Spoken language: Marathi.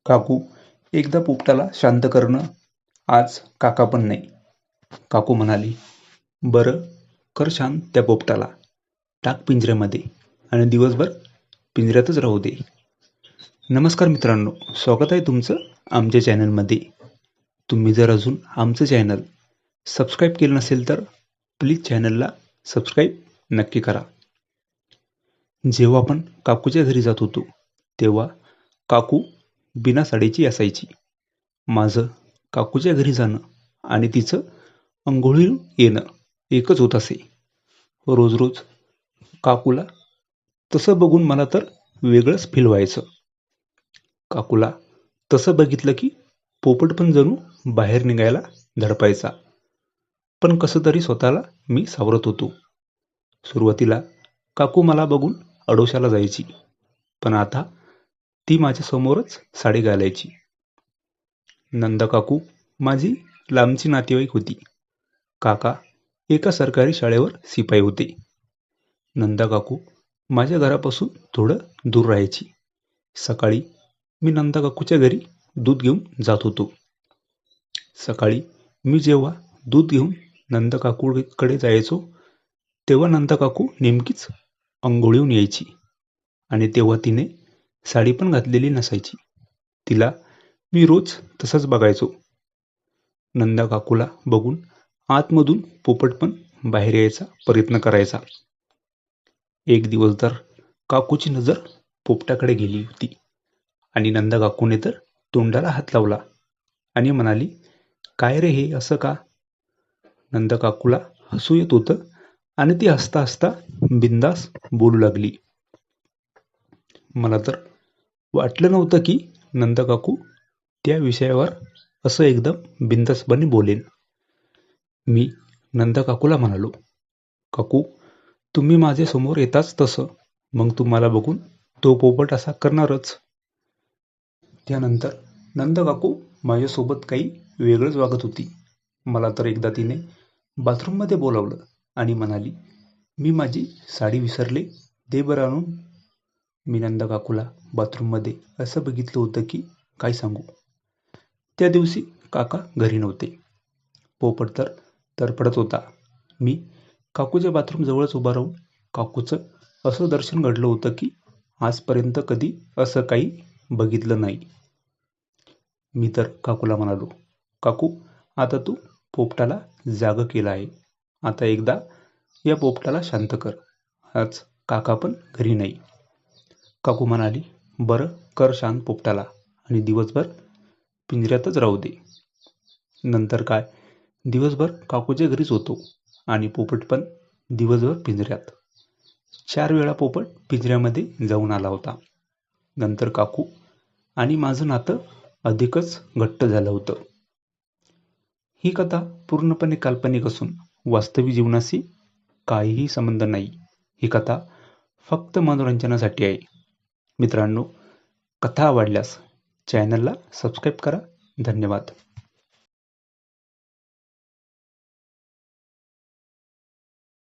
काकू एकदा पोपटाला शांत करणं. आज काका पण नाही. काकू म्हणाली, बरं कर शांत त्या पोपटाला. टाक पिंजऱ्यामध्ये आणि दिवसभर पिंजऱ्यातच राहू दे. नमस्कार मित्रांनो, स्वागत आहे तुमचं आमच्या चॅनलमध्ये. तुम्ही जर अजून आमचं चॅनल सबस्क्राईब केलं नसेल तर प्लीज चॅनलला सबस्क्राईब नक्की करा. जेव्हा आपण काकूच्या घरी जात होतो तेव्हा काकू बिना साडीची असायची. माझं काकूच्या घरी जाणं आणि तिचं अंघोळीहून येणं एकच होत असे. रोज रोज काकूला तसं बघून मला तर वेगळंच फील व्हायचं. काकूला तसं बघितलं की पोपट पण जणू बाहेर निघायला धडपायचा. पण कसं तरी स्वतःला मी सावरत होतो. सुरुवातीला काकू मला बघून अडोशाला जायची, पण आता ती माझ्या समोरच साडी घालायची. नंदा काकू माझी लांबची नातेवाईक होती. काका एका सरकारी शाळेवर शिपाई होते. नंदा काकू माझ्या घरापासून थोडं दूर राहायची. सकाळी मी नंदा काकूच्या घरी दूध घेऊन जात होतो. सकाळी मी जेव्हा दूध घेऊन नंदा काकूकडे जायचो तेव्हा नंदा काकू नेमकीच अंघोळीहून यायची आणि तेव्हा तिने साडी पण घातलेली नसायची. तिला मी रोज तसंच बघायचो. नंदा काकूला बघून आतमधून पोपट पण बाहेर यायचा प्रयत्न करायचा. एक दिवस तर काकूची नजर पोपटाकडे गेली होती आणि नंदा काकूने तर तोंडाला हात लावला आणि म्हणाली, काय रे हे असं का? नंदा काकूला हसू येत होतं आणि ती हसता हसता बिंदास बोलू लागली. मला तर वाटलं नव्हतं की नंदा काकू त्या विषयावर असं एकदम बिनधास्तपणे बोलेन. मी नंदा काकूला म्हणालो, काकू तुम्ही माझ्या समोर येताच तसं, मग तुम्हाला बघून तो पोपट असा करणारच. त्यानंतर नंदा काकू माझ्यासोबत काही वेगळंच वागत होती. मला तर एकदा तिने बाथरूममध्ये बोलावलं आणि म्हणाली, मी माझी साडी विसरले, दे बरं आणून. मी नंदा काकूला बाथरूममध्ये असं बघितलं होतं की काय सांगू. त्या दिवशी काका घरी नव्हते. पोपट तर तरफडत होता. मी काकूच्या बाथरूम जवळच उभा राहून काकूचं असं दर्शन घडलं होतं की आजपर्यंत कधी असं काही बघितलं नाही. मी तर काकूला म्हणालो, काकू आता तू पोपटाला जागं केलं आहे. आता एकदा या पोपटाला शांत कर. आज काका पण घरी नाही. काकू म्हणाली, बरं कर शांत पोपटाला आणि दिवसभर पिंजऱ्यातच राहू दे. नंतर काय दिवसभर काकूच्या घरीच होतो आणि पोपट पण दिवसभर पिंजऱ्यात. 4 वेळा पोपट पिंजऱ्यामध्ये जाऊन आला होता. नंतर काकू आणि माझं नातं अधिकच घट्ट झालं होतं. ही कथा पूर्णपणे काल्पनिक असून वास्तविक जीवनाशी काहीही संबंध नाही. ही कथा फक्त मनोरंजनासाठी आहे. मित्रांनो, कथा आवडल्यास चॅनलला सबस्क्राईब करा. धन्यवाद.